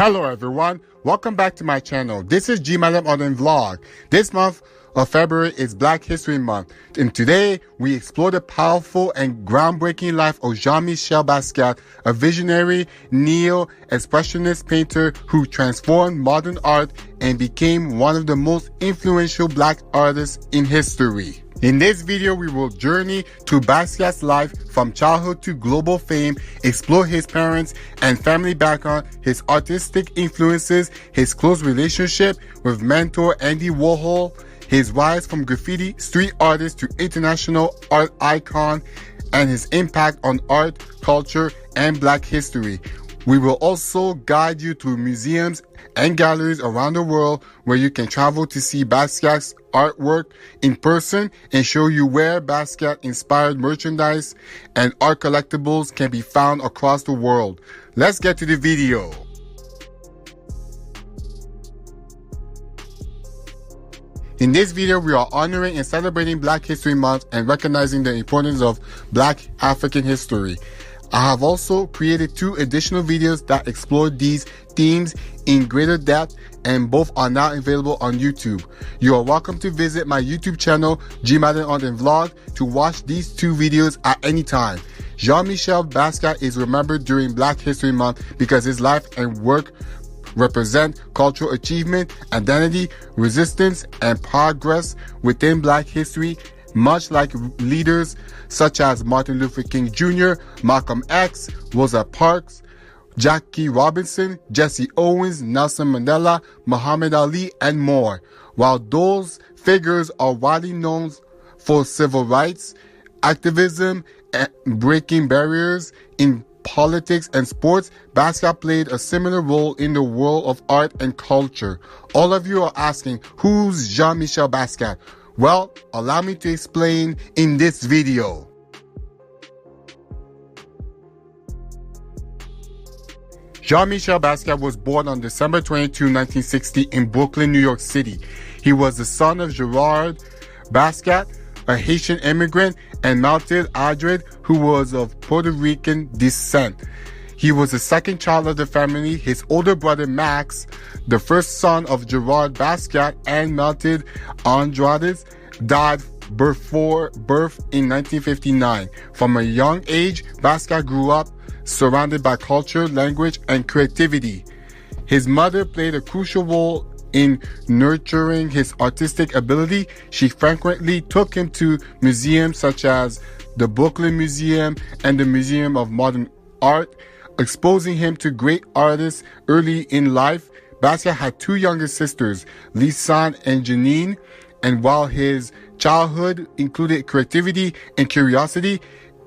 Hello everyone, welcome back to my channel. This is G-Madam on the vlog. This month of February is Black History Month, and today we explore the powerful and groundbreaking life of Jean-Michel Basquiat, a visionary Neo-Expressionist painter who transformed modern art and became one of the most influential Black artists in history. In this video, we will journey to Basquiat's life from childhood to global fame, explore his parents and family background, his artistic influences, his close relationship with mentor Andy Warhol, his rise from graffiti street artist to international art icon, and his impact on art, culture, and Black history. We will also guide you to museums and galleries around the world where you can travel to see Basquiat's artwork in person and show you where Basquiat-inspired merchandise and art collectibles can be found across the world. Let's get to the video. In this video, we are honoring and celebrating Black History Month and recognizing the importance of Black African history. I have also created 2 additional videos that explore these themes in greater depth, and both are now available on YouTube. You are welcome to visit my YouTube channel, G-Madam on the Vlog, to watch these 2 videos at any time. Jean-Michel Basquiat is remembered during Black History Month because his life and work represent cultural achievement, identity, resistance, and progress within Black history, much like leaders such as Martin Luther King Jr., Malcolm X, Rosa Parks, Jackie Robinson, Jesse Owens, Nelson Mandela, Muhammad Ali, and more. While those figures are widely known for civil rights, activism, and breaking barriers in politics and sports, Basquiat played a similar role in the world of art and culture. All of you are asking, who's Jean-Michel Basquiat? Well, allow me to explain in this video. Jean-Michel Basquiat was born on December 22, 1960 in Brooklyn, New York City. He was the son of Gerard Basquiat, a Haitian immigrant, and Mathilde Adred, who was of Puerto Rican descent. He was the second child of the family. His older brother Max, the first son of Gerard Basquiat and Mathilde Andrade, died before birth in 1959. From a young age, Basquiat grew up surrounded by culture, language, and creativity. His mother played a crucial role in nurturing his artistic ability. She frequently took him to museums such as the Brooklyn Museum and the Museum of Modern Art, exposing him to great artists early in life. Basquiat had 2 younger sisters, Lisanne and Janine, and while his childhood included creativity and curiosity,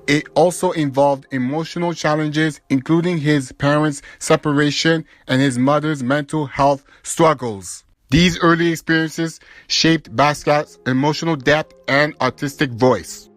it also involved emotional challenges, including his parents' separation and his mother's mental health struggles. These early experiences shaped Basquiat's emotional depth and artistic voice.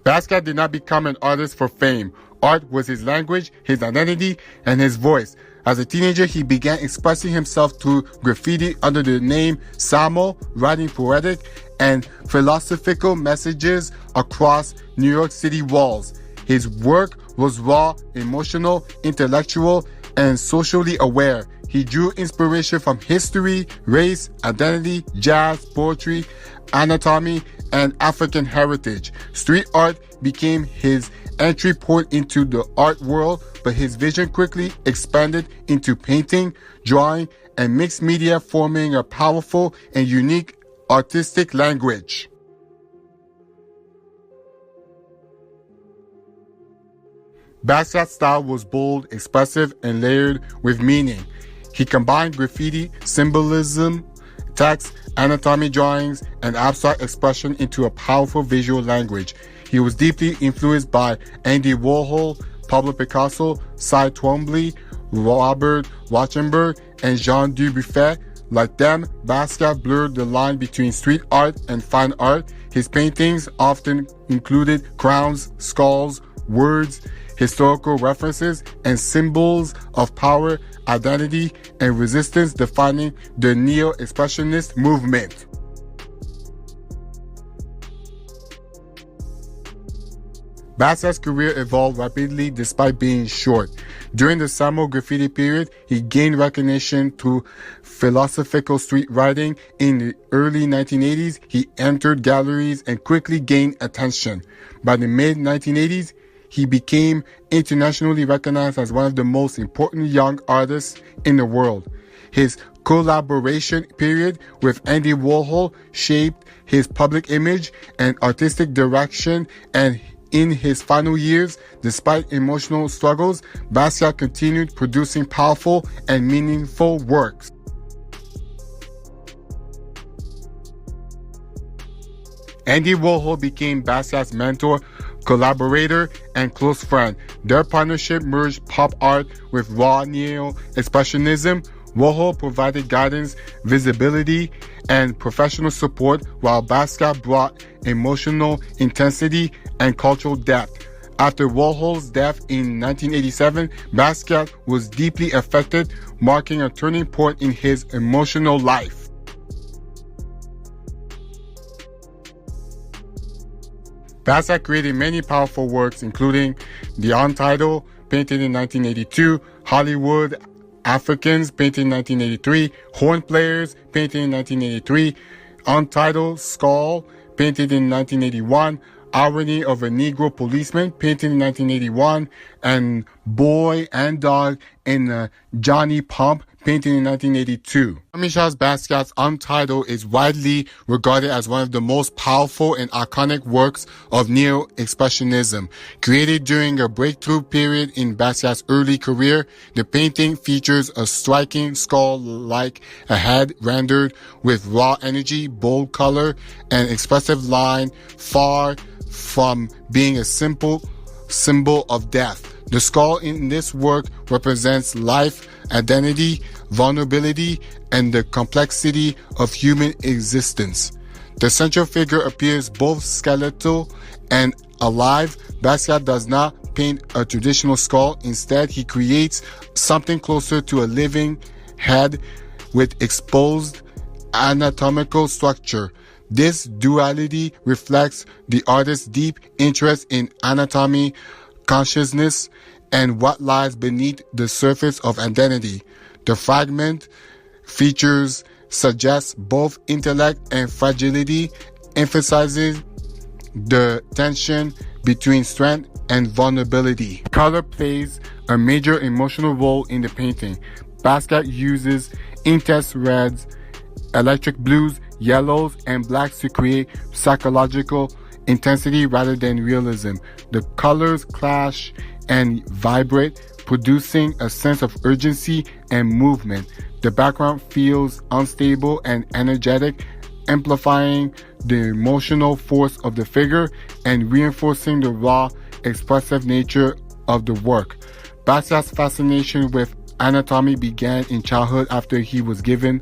Basquiat did not become an artist for fame. Art was his language, his identity, and his voice. As a teenager, he began expressing himself through graffiti under the name SAMO, writing poetic and philosophical messages across New York City walls. His work was raw, emotional, intellectual, and socially aware. He drew inspiration from history, race, identity, jazz, poetry, anatomy, and African heritage. Street art became his entry point into the art world, but his vision quickly expanded into painting, drawing, and mixed media, forming a powerful and unique artistic language. Basquiat's style was bold, expressive, and layered with meaning. He combined graffiti, symbolism, text, anatomy drawings, and abstract expression into a powerful visual language. He was deeply influenced by Andy Warhol, Pablo Picasso, Cy Twombly, Robert Rauschenberg, and Jean Dubuffet. Like them, Basquiat blurred the line between street art and fine art. His paintings often included crowns, skulls, words, historical references, and symbols of power, identity, and resistance, defining the Neo-Expressionist movement. Basquiat's career evolved rapidly despite being short. During the SAMO graffiti period, he gained recognition through philosophical street writing. In the early 1980s, he entered galleries and quickly gained attention. By the mid-1980s, he became internationally recognized as one of the most important young artists in the world. His collaboration period with Andy Warhol shaped his public image and artistic direction, and in his final years, despite emotional struggles, Basquiat continued producing powerful and meaningful works. Andy Warhol became Basquiat's mentor, collaborator, and close friend. Their partnership merged pop art with raw Neo-Expressionism. Warhol provided guidance, visibility, and professional support, while Basquiat brought emotional intensity and cultural depth. After Warhol's death in 1987, Basquiat was deeply affected, marking a turning point in his emotional life. Basquiat created many powerful works, including The Untitled, painted in 1982, Hollywood Africans, painted in 1983, Horn Players, painted in 1983, Untitled Skull, painted in 1981, Irony of a Negro Policeman, painted in 1981, and Boy and Dog in Johnny Pump, painted in 1982. Jean-Michel Basquiat's Untitled is widely regarded as one of the most powerful and iconic works of Neo-Expressionism. Created during a breakthrough period in Basquiat's early career, the painting features a striking skull-like head rendered with raw energy, bold color, and expressive line, far from being a simple symbol of death. The skull in this work represents life, identity, vulnerability, and the complexity of human existence. The central figure appears both skeletal and alive. Basquiat does not paint a traditional skull. Instead, he creates something closer to a living head with exposed anatomical structure. This duality reflects the artist's deep interest in anatomy, consciousness, and what lies beneath the surface of identity. The fragment features suggest both intellect and fragility, emphasizing the tension between strength and vulnerability. Color plays a major emotional role in the painting. Basquiat uses intense reds, electric blues, yellows, and blacks to create psychological intensity rather than realism. The colors clash and vibrate, producing a sense of urgency and movement. The background feels unstable and energetic, amplifying the emotional force of the figure and reinforcing the raw, expressive nature of the work. Basquiat's fascination with anatomy began in childhood after he was given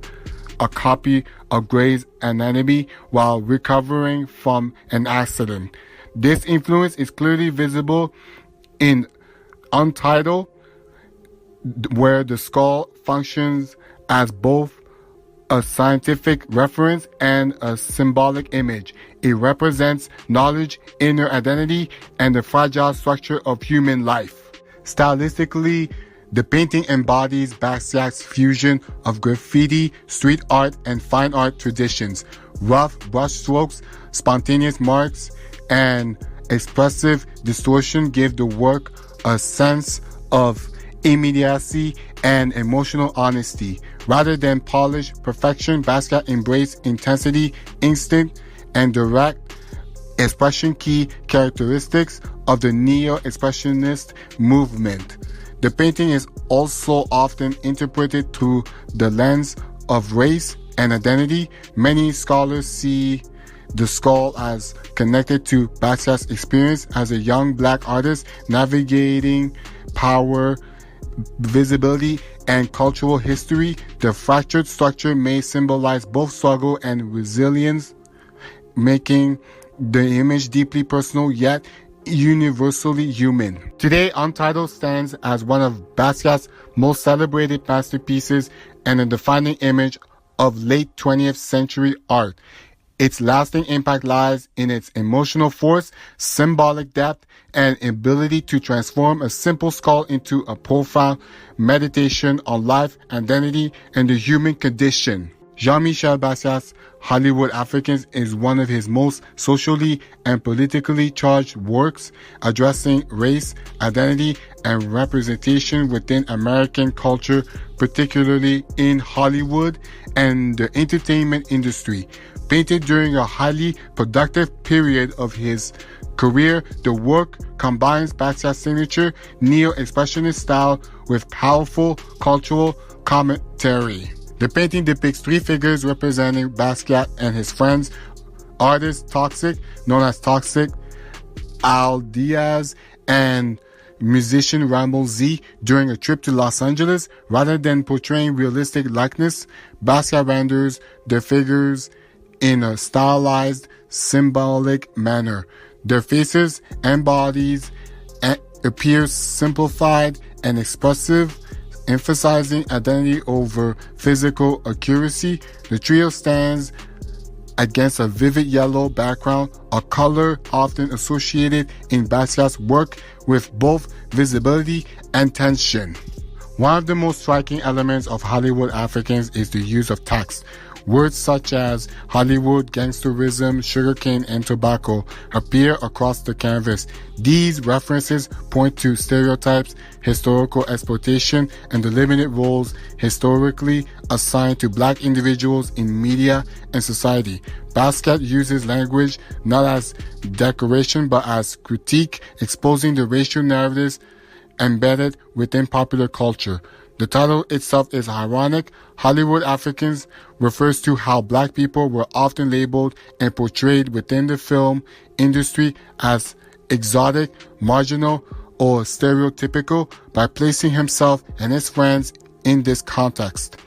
a copy of Gray's Anatomy while recovering from an accident. This influence is clearly visible in Untitled, where the skull functions as both a scientific reference and a symbolic image. It represents knowledge, inner identity, and the fragile structure of human life. Stylistically, the painting embodies Basquiat's fusion of graffiti, street art, and fine art traditions. Rough brushstrokes, spontaneous marks, and expressive distortion give the work a sense of immediacy and emotional honesty. Rather than polished perfection, Basquiat embraced intensity, instinct, and direct expression, key characteristics of the Neo-Expressionist movement. The painting is also often interpreted through the lens of race and identity. Many scholars see the skull as connected to Basquiat's experience as a young black artist navigating power, visibility, and cultural history. The fractured structure may symbolize both struggle and resilience, making the image deeply personal yet universally human. Today, Untitled stands as one of Basquiat's most celebrated masterpieces and a defining image of late 20th century art. Its lasting impact lies in its emotional force, symbolic depth, and ability to transform a simple skull into a profound meditation on life, identity, and the human condition. Jean-Michel Basquiat's Hollywood Africans is one of his most socially and politically charged works, addressing race, identity, and representation within American culture, particularly in Hollywood and the entertainment industry. Painted during a highly productive period of his career, the work combines Basquiat's signature Neo-Expressionist style with powerful cultural commentary. The painting depicts three figures representing Basquiat and his friends, artist Toxic, known as Toxic, Al Diaz, and musician Rambo Z during a trip to Los Angeles. Rather than portraying realistic likeness, Basquiat renders the figures in a stylized, symbolic manner. Their faces and bodies appear simplified and expressive, emphasizing identity over physical accuracy. The trio stands against a vivid yellow background, a color often associated in Basquiat's work with both visibility and tension. One of the most striking elements of Hollywood Africans is the use of text. Words such as Hollywood, gangsterism, sugarcane, and tobacco appear across the canvas. These references point to stereotypes, historical exploitation, and the limited roles historically assigned to Black individuals in media and society. Basquiat uses language not as decoration but as critique, exposing the racial narratives embedded within popular culture. The title itself is ironic. Hollywood Africans refers to how Black people were often labeled and portrayed within the film industry as exotic, marginal, or stereotypical. By placing himself and his friends in this context,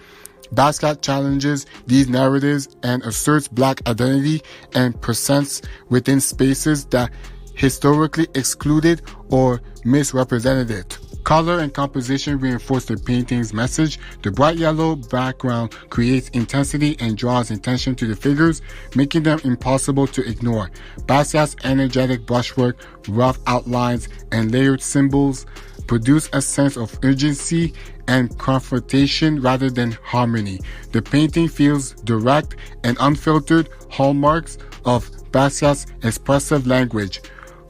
Basquiat challenges these narratives and asserts Black identity and presence within spaces that historically excluded or misrepresented it. Color and composition reinforce the painting's message. The bright yellow background creates intensity and draws attention to the figures, making them impossible to ignore. Basquiat's energetic brushwork, rough outlines, and layered symbols produce a sense of urgency and confrontation rather than harmony. The painting feels direct and unfiltered, hallmarks of Basquiat's expressive language.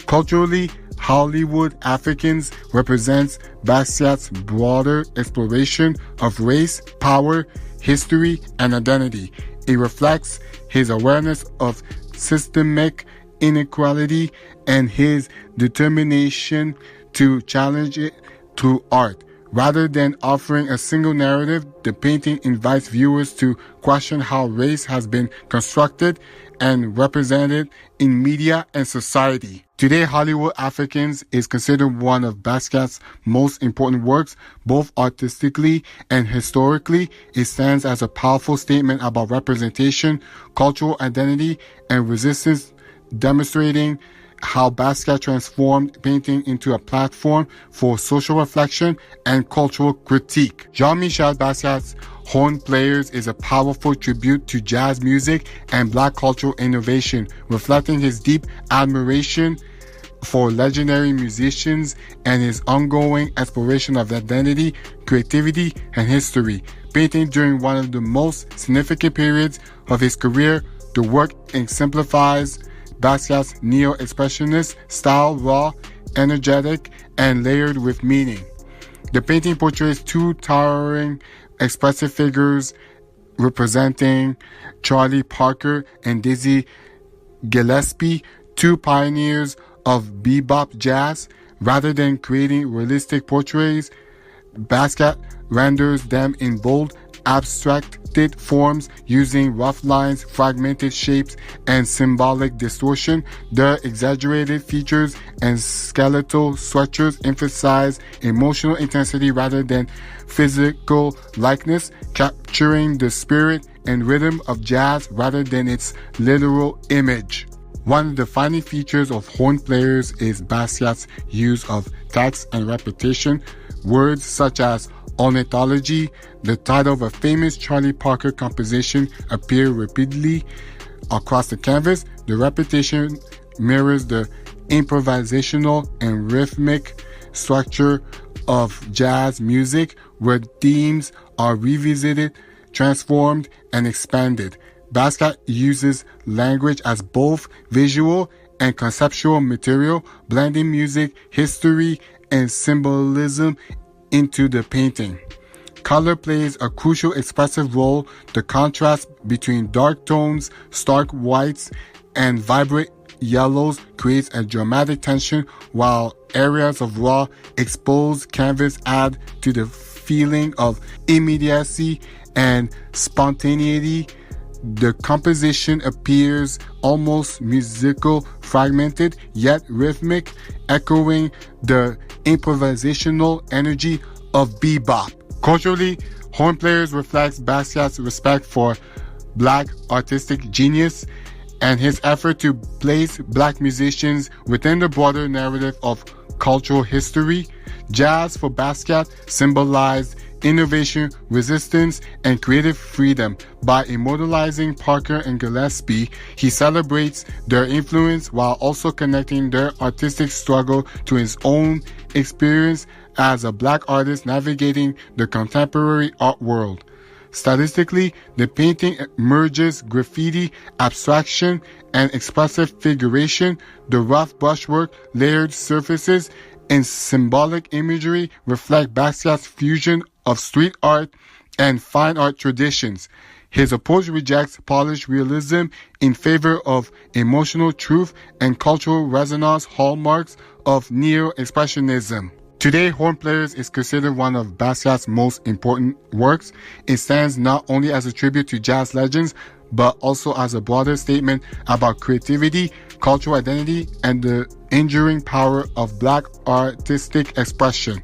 Culturally, Hollywood Africans represents Basquiat's broader exploration of race, power, history, and identity. It reflects his awareness of systemic inequality and his determination to challenge it through art. Rather than offering a single narrative, the painting invites viewers to question how race has been constructed and represented in media and society. Today, Hollywood Africans is considered one of Basquiat's most important works, both artistically and historically. It stands as a powerful statement about representation, cultural identity, and resistance, demonstrating how Basquiat transformed painting into a platform for social reflection and cultural critique. Jean-Michel Basquiat's Horn Players is a powerful tribute to jazz music and Black cultural innovation, reflecting his deep admiration for legendary musicians and his ongoing exploration of identity, creativity, and history. Painting during one of the most significant periods of his career, the work exemplifies Basquiat's Neo-Expressionist style, raw, energetic, and layered with meaning. The painting portrays two towering, expressive figures representing Charlie Parker and Dizzy Gillespie, two pioneers of bebop jazz. Rather than creating realistic portraits, Basquiat renders them in bold, abstracted forms using rough lines, fragmented shapes, and symbolic distortion. Their exaggerated features and skeletal structures emphasize emotional intensity rather than physical likeness, capturing the spirit and rhythm of jazz rather than its literal image. One of the defining features of Horn Players is Basquiat's use of text and repetition. Words such as ornithology, the title of a famous Charlie Parker composition, appear repeatedly, across the canvas. The repetition mirrors the improvisational and rhythmic structure of jazz music, where themes are revisited, transformed, and expanded. Basquiat uses language as both visual and conceptual material, blending music, history, and symbolism into the painting. Color plays a crucial expressive role. The contrast between dark tones, stark whites, and vibrant yellows creates a dramatic tension, while areas of raw, exposed canvas add to the feeling of immediacy and spontaneity. The composition appears almost musical, fragmented, yet rhythmic, echoing the improvisational energy of bebop. Culturally, horn players reflects Basquiat's respect for Black artistic genius and his effort to place Black musicians within the broader narrative of cultural history. Jazz for Basquiat symbolized innovation, resistance, and creative freedom. By immortalizing Parker and Gillespie, he celebrates their influence while also connecting their artistic struggle to his own experience as a Black artist navigating the contemporary art world. Stylistically, the painting merges graffiti, abstraction, and expressive figuration. The rough brushwork, layered surfaces, and symbolic imagery reflect Basquiat's fusion of street art and fine art traditions. His approach rejects polished realism in favor of emotional truth and cultural resonance, hallmarks of Neo-Expressionism. Today, Horn Players is considered one of Basquiat's most important works. It stands not only as a tribute to jazz legends, but also as a broader statement about creativity, cultural identity, and the enduring power of Black artistic expression.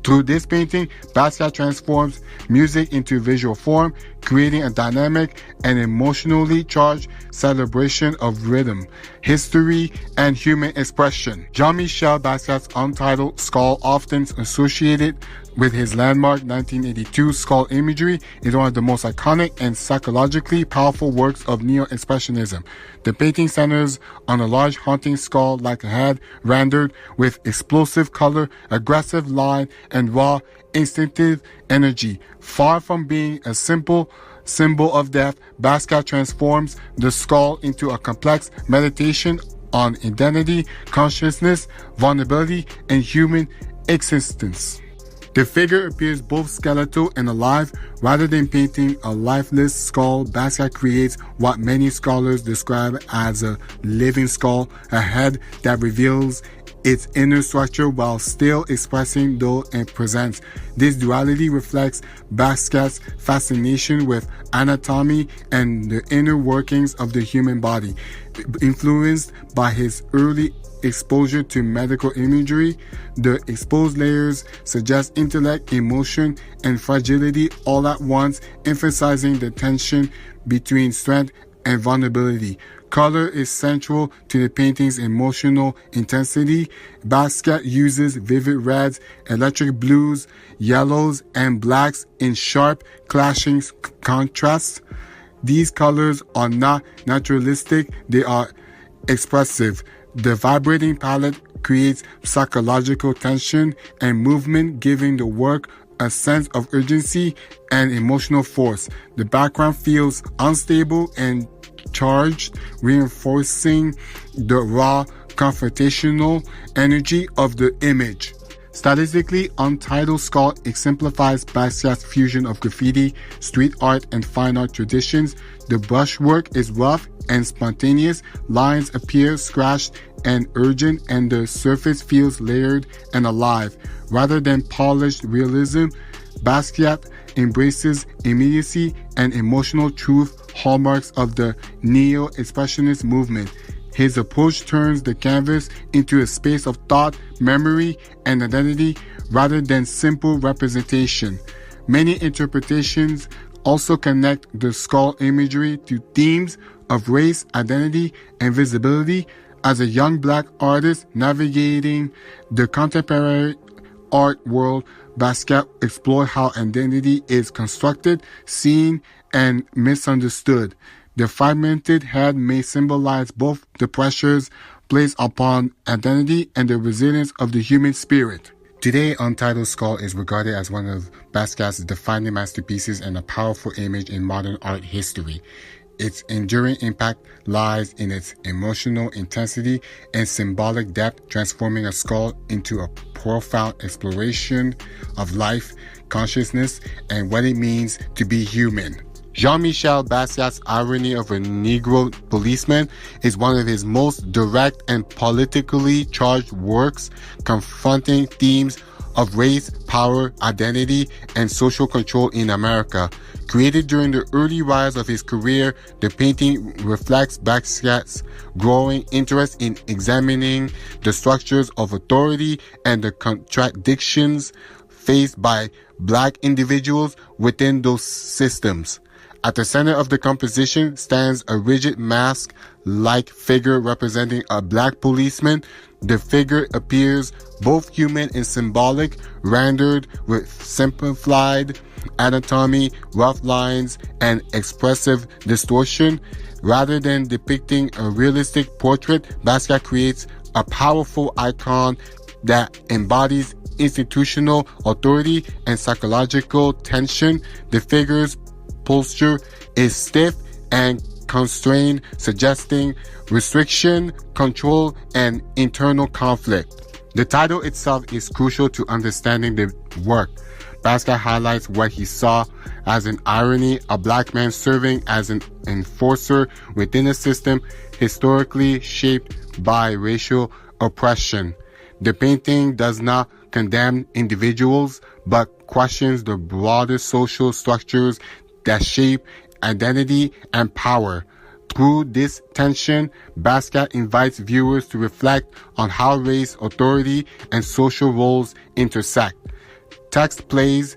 Through this painting, Basquiat transforms music into visual form, creating a dynamic and emotionally charged celebration of rhythm, history, and human expression. Jean-Michel Basquiat's untitled skull, often associated with his landmark 1982 skull imagery, is one of the most iconic and psychologically powerful works of Neo-Expressionism. The painting centers on a large haunting skull like a head, rendered with explosive color, aggressive line, and raw, instinctive energy. Far from being a simple symbol of death, Basquiat transforms the skull into a complex meditation on identity, consciousness, vulnerability, and human existence. The figure appears both skeletal and alive. Rather than painting a lifeless skull, Basquiat creates what many scholars describe as a living skull, a head that reveals its inner structure while still expressing though and presence. This duality reflects Basquiat's fascination with anatomy and the inner workings of the human body. Influenced by his early exposure to medical imagery, the exposed layers suggest intellect, emotion, and fragility all at once, emphasizing the tension between strength and vulnerability. Color is central to the painting's emotional intensity. Basquiat uses vivid reds, electric blues, yellows, and blacks in sharp, clashing contrasts. These colors are not naturalistic, they are expressive. The vibrating palette creates psychological tension and movement, giving the work a sense of urgency and emotional force. The background feels unstable and charged, reinforcing the raw, confrontational energy of the image. Stylistically, Untitled Skull exemplifies Basquiat's fusion of graffiti, street art, and fine art traditions. The brushwork is rough and spontaneous, lines appear scratched and urgent, and the surface feels layered and alive. Rather than polished realism, Basquiat embraces immediacy and emotional truth, hallmarks of the Neo-Expressionist movement. His approach turns the canvas into a space of thought, memory, and identity rather than simple representation. Many interpretations also connect the skull imagery to themes of race, identity, and visibility. As a young Black artist navigating the contemporary art world, Basquiat explored how identity is constructed, seen, and misunderstood. The fragmented head may symbolize both the pressures placed upon identity and the resilience of the human spirit. Today, Untitled Skull is regarded as one of Basquiat's defining masterpieces and a powerful image in modern art history. Its enduring impact lies in its emotional intensity and symbolic depth, transforming a skull into a profound exploration of life, consciousness, and what it means to be human. Jean-Michel Basquiat's Irony of a Negro Policeman is one of his most direct and politically charged works, confronting themes of race, power, identity, and social control in America. Created during the early rise of his career, the painting reflects Basquiat's growing interest in examining the structures of authority and the contradictions faced by Black individuals within those systems. At the center of the composition stands a rigid mask-like figure representing a Black policeman. The figure appears both human and symbolic, rendered with simplified anatomy, rough lines, and expressive distortion. Rather than depicting a realistic portrait, Basquiat creates a powerful icon that embodies institutional authority and psychological tension. The figure's posture is stiff and constrained, suggesting restriction, control, and internal conflict. The title itself is crucial to understanding the work. Basquiat highlights what he saw as an irony, a Black man serving as an enforcer within a system historically shaped by racial oppression. The painting does not condemn individuals, but questions the broader social structures that shape identity and power. Through this tension, Basquiat invites viewers to reflect on how race, authority, and social roles intersect. Text plays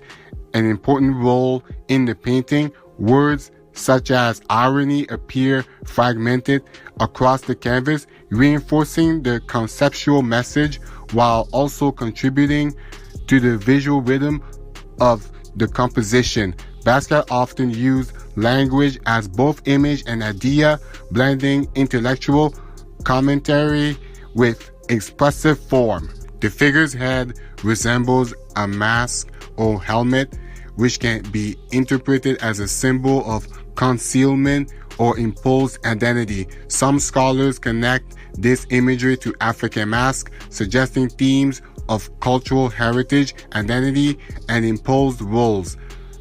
an important role in the painting. Words such as irony appear fragmented across the canvas, reinforcing the conceptual message while also contributing to the visual rhythm of the composition. Basquiat often used language as both image and idea, blending intellectual commentary with expressive form. The figure's head resembles a mask or helmet, which can be interpreted as a symbol of concealment or imposed identity. Some scholars connect this imagery to African masks, suggesting themes of cultural heritage, identity, and imposed roles.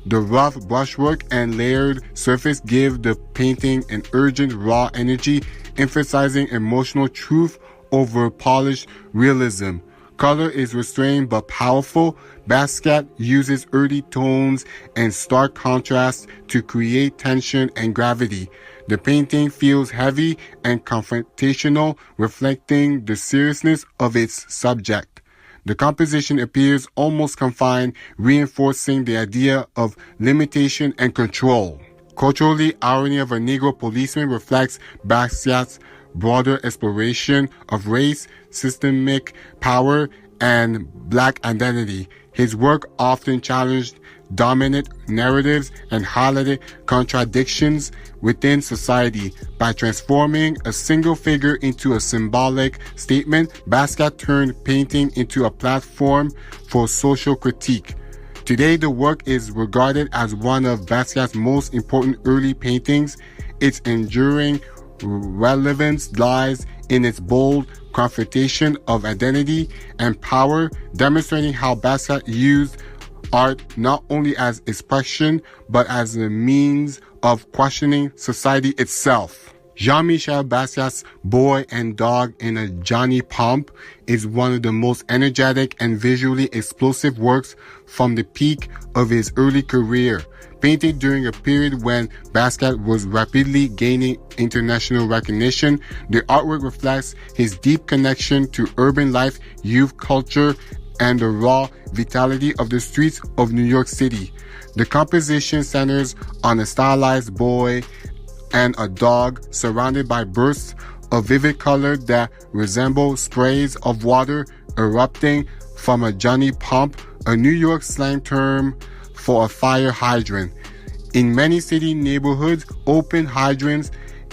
The rough brushwork and layered surface give the painting an urgent, raw energy, emphasizing emotional truth over polished realism. Color is restrained but powerful. Basquiat uses earthy tones and stark contrast to create tension and gravity. The painting feels heavy and confrontational, reflecting the seriousness of its subject. The composition appears almost confined, reinforcing the idea of limitation and control. Culturally, Irony of a Negro Policeman reflects Basquiat's broader exploration of race, systemic power, and Black identity. His work often challenged dominant narratives and highlighted contradictions within society. By transforming a single figure into a symbolic statement, Basquiat turned painting into a platform for social critique. Today, the work is regarded as one of Basquiat's most important early paintings. Its enduring relevance lies in its bold confrontation of identity and power, demonstrating how Basquiat used art not only as expression, but as a means of questioning society itself. Jean-Michel Basquiat's Boy and Dog in a Johnny Pump is one of the most energetic and visually explosive works from the peak of his early career. Painted during a period when Basquiat was rapidly gaining international recognition, the artwork reflects his deep connection to urban life, youth culture, and the raw vitality of the streets of New York City. The composition centers on a stylized boy and a dog surrounded by bursts of vivid color that resemble sprays of water erupting from a Johnny Pump, a New York slang term for a fire hydrant. In many city neighborhoods, open hydrants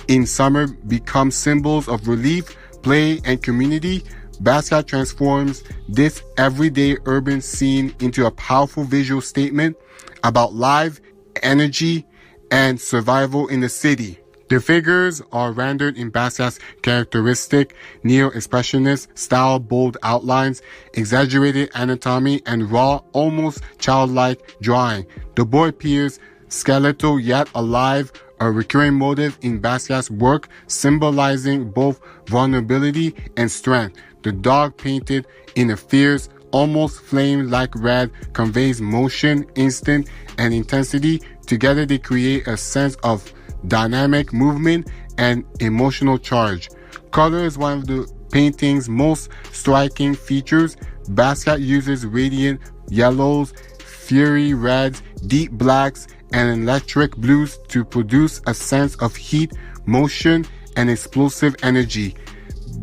in summer become symbols of relief, play, and community. Basquiat transforms this everyday urban scene into a powerful visual statement about life, energy, and survival in the city. The figures are rendered in Basquiat's characteristic Neo-Expressionist style, bold outlines, exaggerated anatomy, and raw, almost childlike drawing. The boy appears skeletal yet alive, a recurring motif in Basquiat's work, symbolizing both vulnerability and strength. The dog, painted in a fierce, almost flame-like red, conveys motion, instinct, and intensity. Together they create a sense of dynamic movement and emotional charge. Color is one of the painting's most striking features. Basquiat uses radiant yellows, fiery reds, deep blacks, and electric blues to produce a sense of heat, motion, and explosive energy.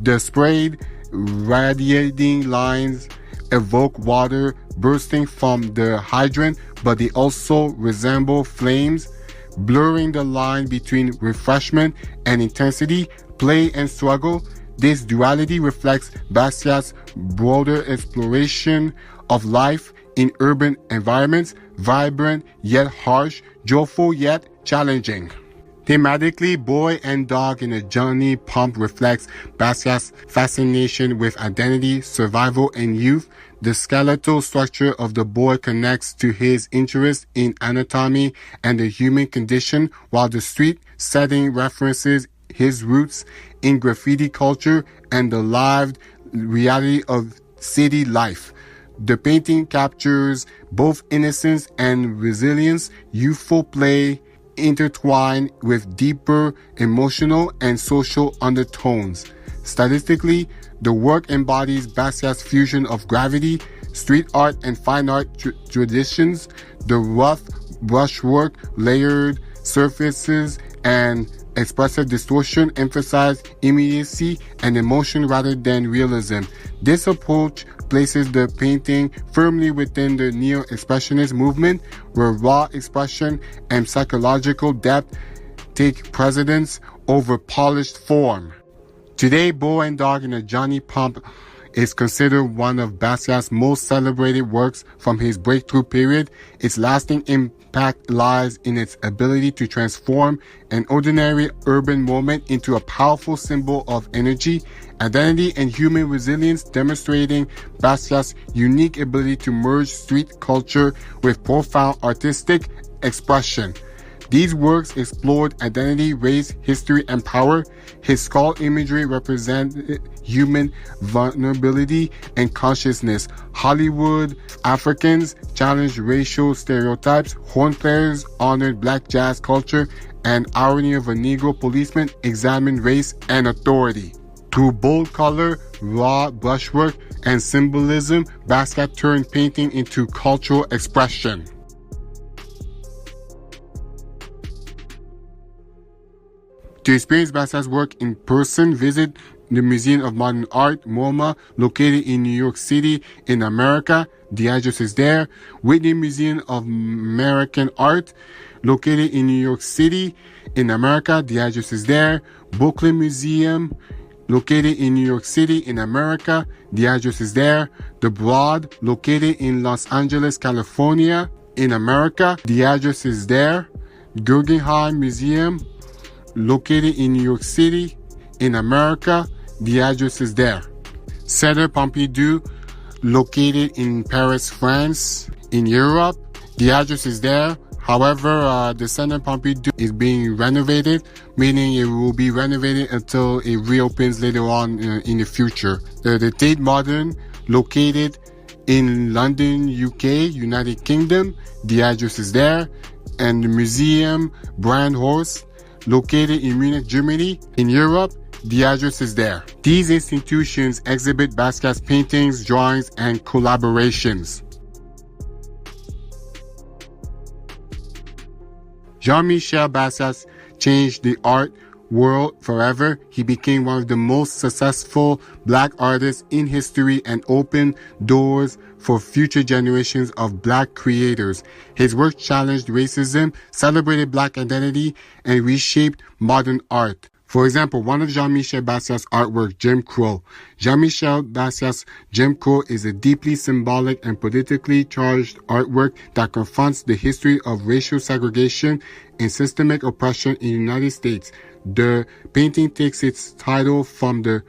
The sprayed, radiating lines evoke water bursting from the hydrant, but they also resemble flames, blurring the line between refreshment and intensity, play and struggle. This duality reflects Basquiat's broader exploration of life in urban environments, vibrant yet harsh, joyful yet challenging. Thematically, Boy and Dog in a Johnny Pump reflects Basquiat's fascination with identity, survival, and youth. The skeletal structure of the boy connects to his interest in anatomy and the human condition, while the street setting references his roots in graffiti culture and the lived reality of city life. The painting captures both innocence and resilience, youthful play, intertwined with deeper emotional and social undertones. Stylistically, the work embodies Basquiat's fusion of graffiti, street art, and fine art traditions. The rough brushwork, layered surfaces, and expressive distortion emphasize immediacy and emotion rather than realism. This approach places the painting firmly within the Neo-Expressionist movement, where raw expression and psychological depth take precedence over polished form. Today, Boy and Dog in a Johnny Pump is considered one of Basquiat's most celebrated works from his breakthrough period. Its lasting impact lies in its ability to transform an ordinary urban moment into a powerful symbol of energy, identity, and human resilience, demonstrating Basquiat's unique ability to merge street culture with profound artistic expression. These works explored identity, race, history, and power. His skull imagery represented human vulnerability and consciousness. Hollywood Africans challenged racial stereotypes. Horn players honored black jazz culture, and irony of a Negro policeman examined race and authority. Through bold color, raw brushwork, and symbolism, Basquiat turned painting into cultural expression. To experience Basquiat's work in person, visit the Museum of Modern Art, MoMA, located in New York City in America. The address is there. Whitney Museum of American Art, located in New York City in America. The address is there. Brooklyn Museum, located in New York City in America. The address is there. The Broad, located in Los Angeles, California in America. The address is there. Guggenheim Museum, located in New York City in America. The address is there. Centre Pompidou, located in Paris, France in Europe. The address is there. However, the Centre Pompidou is being renovated, meaning it will be renovated until it reopens later on in the future. The Tate Modern, located in London, UK, United Kingdom. The address is there. And the Museum Brandhorst, located in Munich, Germany, in Europe. The address is there. These institutions exhibit Basquiat's paintings, drawings, and collaborations. Jean-Michel Basquiat changed the art world forever. He became one of the most successful Black artists in history and opened doors for future generations of Black creators. His work challenged racism, celebrated Black identity, and reshaped modern art. For example, one of Jean-Michel Basquiat's artwork, Jim Crow. Jean-Michel Basquiat's Jim Crow is a deeply symbolic and politically charged artwork that confronts the history of racial segregation and systemic oppression in the United States. The painting takes its title from the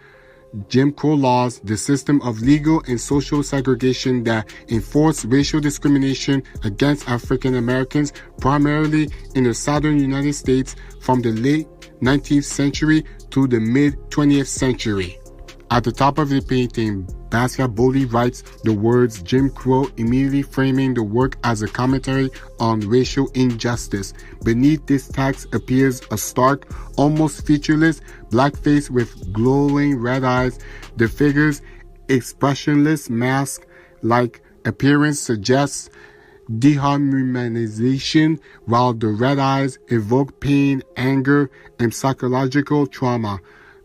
Jim Crow laws, the system of legal and social segregation that enforced racial discrimination against African Americans, primarily in the southern United States from the late 19th century to the mid-20th century. At the top of the painting, Basquiat boldly writes the words Jim Crow, immediately framing the work as a commentary on racial injustice. Beneath this text appears a stark, almost featureless Black face with glowing red eyes. The figure's expressionless mask-like appearance suggests dehumanization, while the red eyes evoke pain, anger, and psychological trauma.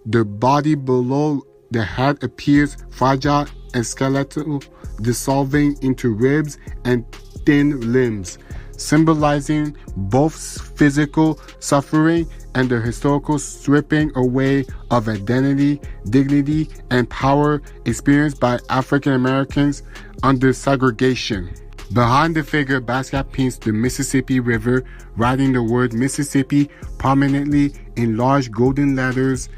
The body below the head appears fragile and skeletal, dissolving into ribs and thin limbs, symbolizing both physical suffering and the historical stripping away of identity, dignity, and power experienced by African Americans under segregation. Behind the figure, Basquiat paints the Mississippi River, writing the word Mississippi prominently in large golden letters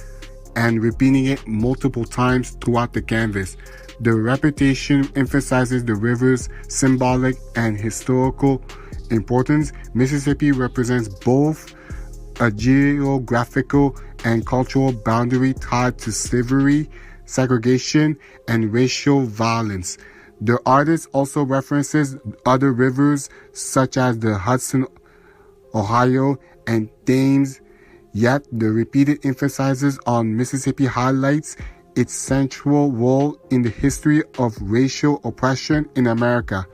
and repeating it multiple times throughout the canvas. The repetition emphasizes the river's symbolic and historical importance. Mississippi represents both a geographical and cultural boundary tied to slavery, segregation, and racial violence. The artist also references other rivers such as the Hudson, Ohio, and Thames, yet the repeated emphasis on Mississippi highlights its central role in the history of racial oppression in America.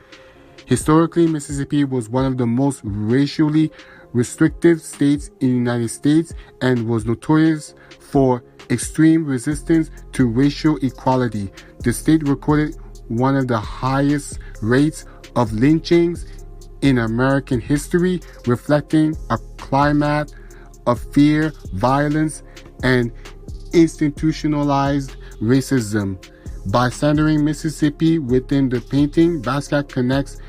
Historically, Mississippi was one of the most racially restrictive states in the United States and was notorious for extreme resistance to racial equality. The state recorded one of the highest rates of lynchings in American history, reflecting a climate of fear, violence, and institutionalized racism. By centering Mississippi within the painting, Basquiat connects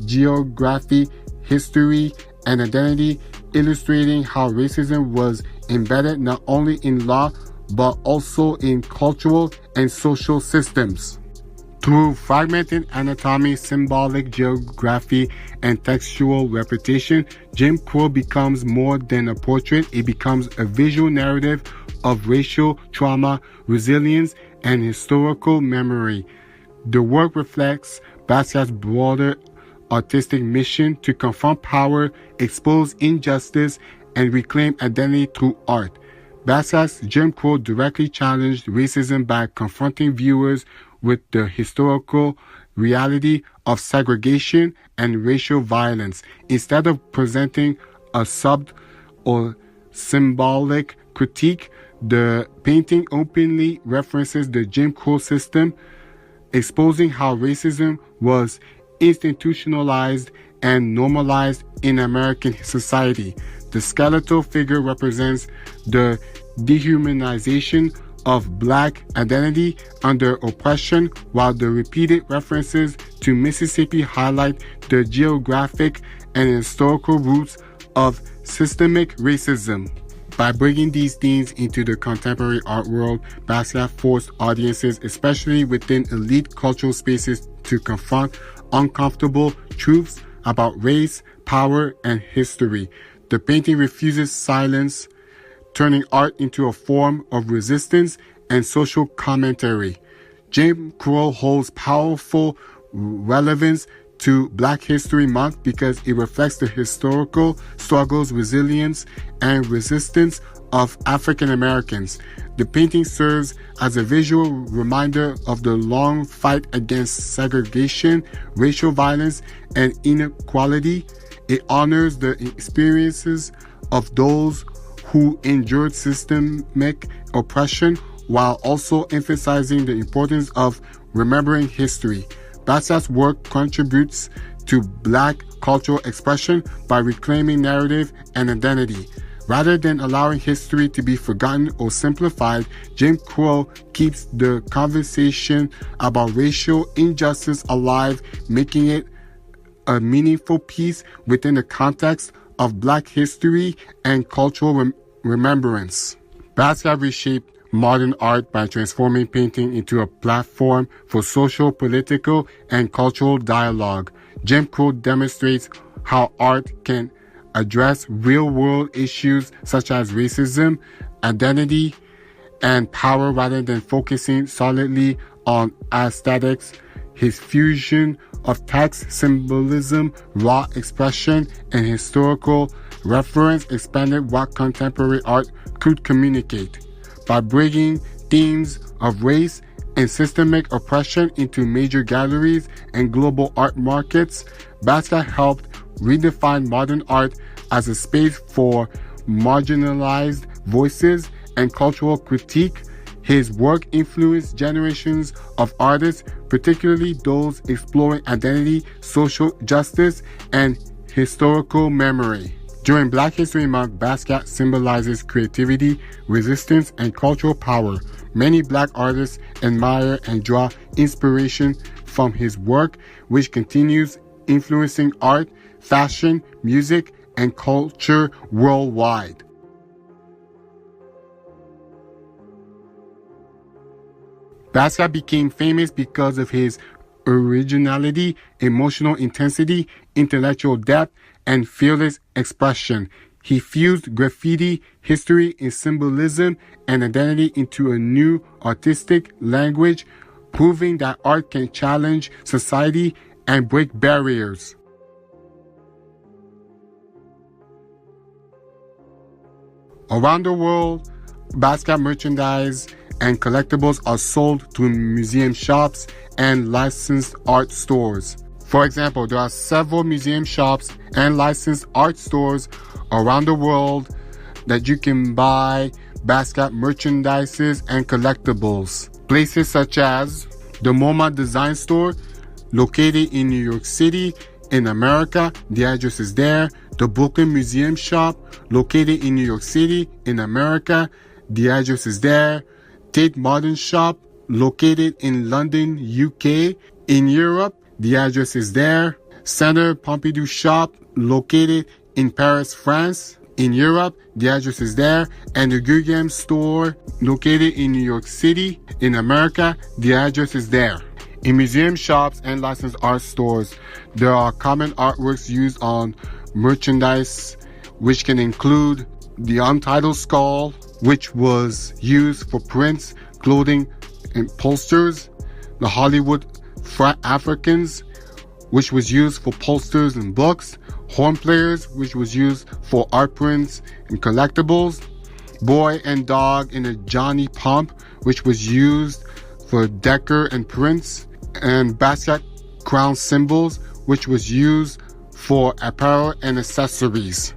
geography, history, and identity, illustrating how racism was embedded not only in law, but also in cultural and social systems. Through fragmented anatomy, symbolic geography, and textual repetition, Jim Crow becomes more than a portrait. It becomes a visual narrative of racial trauma, resilience, and historical memory. The work reflects Basquiat's broader artistic mission to confront power, expose injustice, and reclaim identity through art. Basquiat's Jim Crow directly challenged racism by confronting viewers with the historical reality of segregation and racial violence. Instead of presenting a sub or symbolic critique, the painting openly references the Jim Crow system, exposing how racism was institutionalized and normalized in American society. The skeletal figure represents the dehumanization of Black identity under oppression, while the repeated references to Mississippi highlight the geographic and historical roots of systemic racism. By bringing these themes into the contemporary art world, Basquiat forced audiences, especially within elite cultural spaces, to confront uncomfortable truths about race, power, and history. The painting refuses silence, turning art into a form of resistance and social commentary. Jim Crow holds powerful relevance to Black History Month because it reflects the historical struggles, resilience, and resistance of African Americans. The painting serves as a visual reminder of the long fight against segregation, racial violence, and inequality. It honors the experiences of those who endured systemic oppression while also emphasizing the importance of remembering history. Basquiat's work contributes to Black cultural expression by reclaiming narrative and identity. Rather than allowing history to be forgotten or simplified, Jim Crow keeps the conversation about racial injustice alive, making it a meaningful piece within the context of Black history and cultural remembrance. Basquiat reshaped modern art by transforming painting into a platform for social, political, and cultural dialogue. Jim Crow demonstrates how art can address real-world issues such as racism, identity, and power rather than focusing solidly on aesthetics. His fusion of text, symbolism, raw expression, and historical reference expanded what contemporary art could communicate. By bringing themes of race and systemic oppression into major galleries and global art markets, Basquiat helped redefine modern art as a space for marginalized voices and cultural critique. His work influenced generations of artists, particularly those exploring identity, social justice, and historical memory. During Black History Month, Basquiat symbolizes creativity, resistance, and cultural power. Many Black artists admire and draw inspiration from his work, which continues influencing art, fashion, music, and culture worldwide. Basquiat became famous because of his originality, emotional intensity, intellectual depth, and fearless expression. He fused graffiti, history, and symbolism and identity into a new artistic language, proving that art can challenge society and break barriers. Around the world, Basquiat merchandise and collectibles are sold through museum shops and licensed art stores. For example, there are several museum shops and licensed art stores around the world that you can buy Basquiat merchandises and collectibles. Places such as the MoMA Design Store, located in New York City, in America, the address is there. The Brooklyn Museum Shop, located in New York City, in America, the address is there. Tate Modern Shop, located in London, UK, in Europe, the address is there. Centre Pompidou Shop, located in Paris, France, in Europe, the address is there. And the Guggenheim Store, located in New York City, in America, the address is there. In museum shops and licensed art stores, there are common artworks used on merchandise, which can include the Untitled Skull, which was used for prints, clothing, and posters. The Hollywood Frat Africans, which was used for posters and books. Horn Players, which was used for art prints and collectibles. Boy and Dog in a Johnny Pump, which was used for decor and prints. And Basquiat Crown Symbols, which was used for apparel and accessories.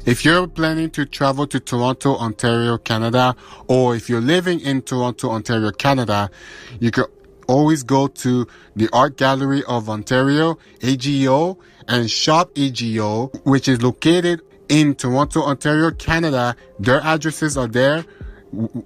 If you're planning to travel to Toronto, Ontario, Canada, or if you're living in Toronto, Ontario, Canada, you can always go to the Art Gallery of Ontario, AGO, and Shop AGO, which is located in Toronto, Ontario, Canada. Their addresses are there.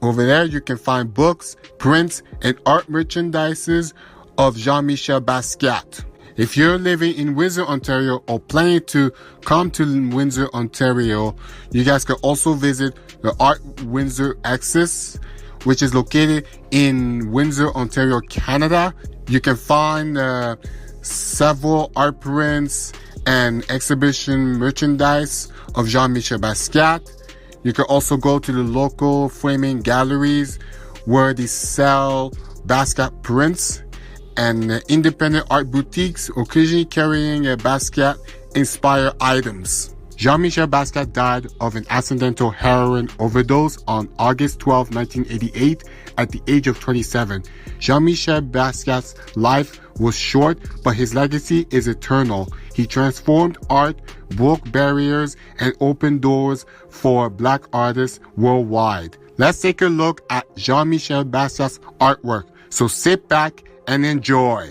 Over there, you can find books, prints, and art merchandises of Jean-Michel Basquiat. If you're living in Windsor, Ontario, or planning to come to Windsor, Ontario, you guys can also visit the Art Windsor Axis, which is located in Windsor, Ontario, Canada. You can find several art prints and exhibition merchandise of Jean-Michel Basquiat. You can also go to the local framing galleries where they sell Basquiat prints, and independent art boutiques occasionally carrying Basquiat-inspired items. Jean-Michel Basquiat died of an accidental heroin overdose on August 12, 1988, at the age of 27. Jean-Michel Basquiat's life was short, but his legacy is eternal. He transformed art, broke barriers, and opened doors for Black artists worldwide. Let's take a look at Jean-Michel Basquiat's artwork. So sit back and enjoy.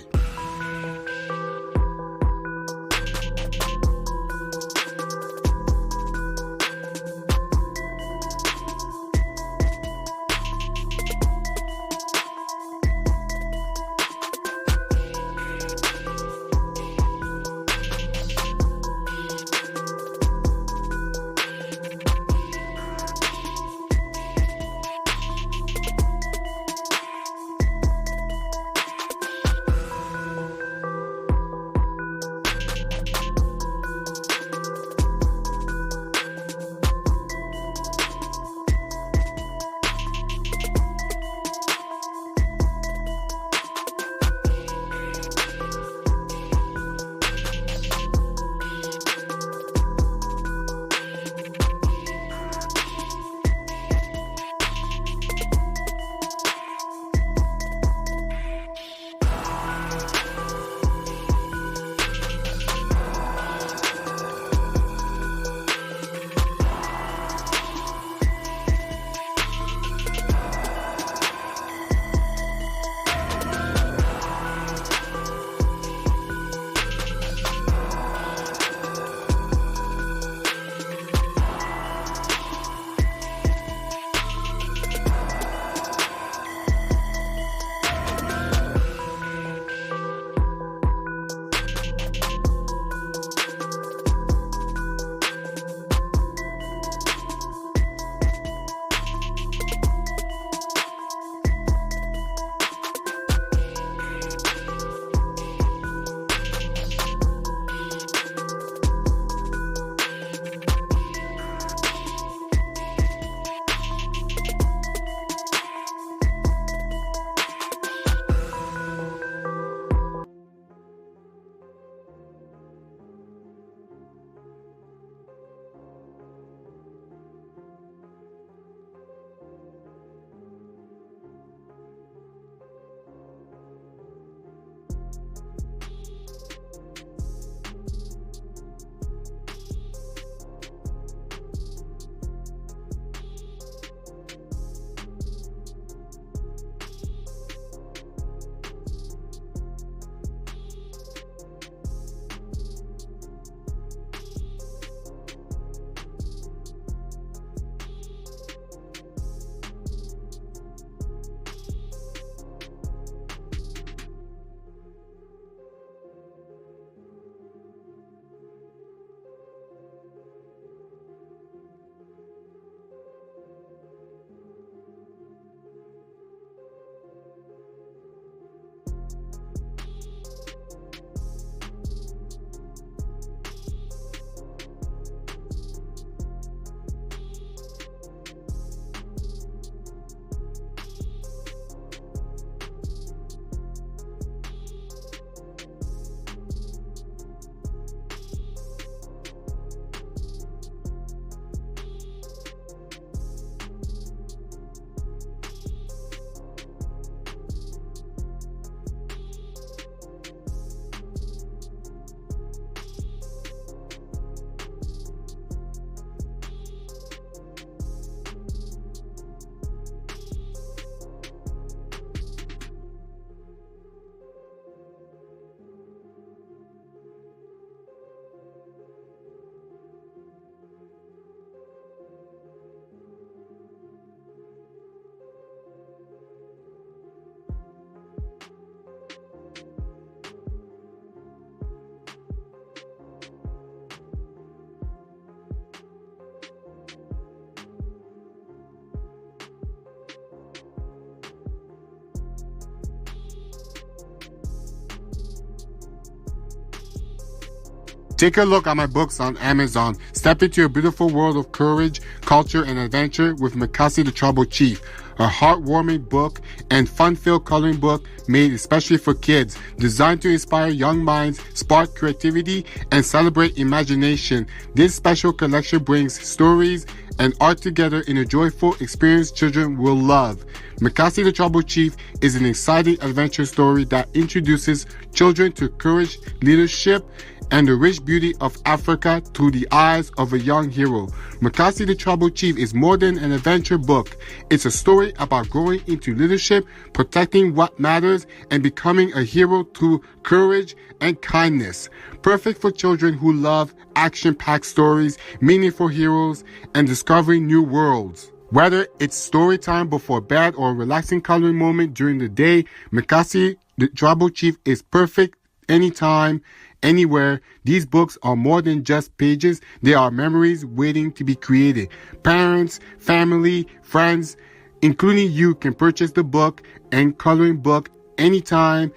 Take a look at my books on Amazon. Step into a beautiful world of courage, culture, and adventure with Mikasi the Tribal Chief, a heartwarming book and fun-filled coloring book made especially for kids, designed to inspire young minds, spark creativity, and celebrate imagination. This special collection brings stories and art together in a joyful experience children will love. Mikasi the Tribal Chief is an exciting adventure story that introduces children to courage, leadership, and the rich beauty of Africa through the eyes of a young hero. Mukasi the Tribal Chief is more than an adventure book. It's a story about growing into leadership, protecting what matters, and becoming a hero through courage and kindness. Perfect for children who love action-packed stories, meaningful heroes, and discovering new worlds. Whether it's story time before bed or a relaxing coloring moment during the day, Mukasi the Tribal Chief is perfect anytime, anywhere. These books are more than just pages. They are memories waiting to be created. Parents, family, friends, including you, can purchase the book and coloring book anytime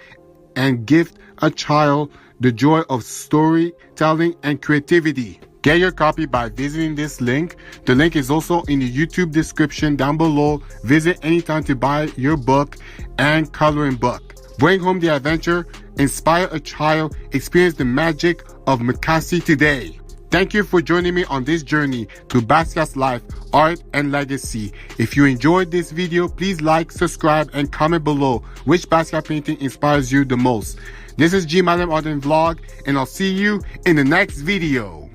and gift a child the joy of storytelling and creativity. Get your copy by visiting this link. The link is also in the YouTube description down below. Visit anytime to buy your book and coloring book. Bring home the adventure, inspire a child, experience the magic of Mukasi today. Thank you for joining me on this journey to Basquiat's life, art, and legacy. If you enjoyed this video, please like, subscribe, and comment below which Basquiat painting inspires you the most. This is G Madam Art and Vlog, and I'll see you in the next video.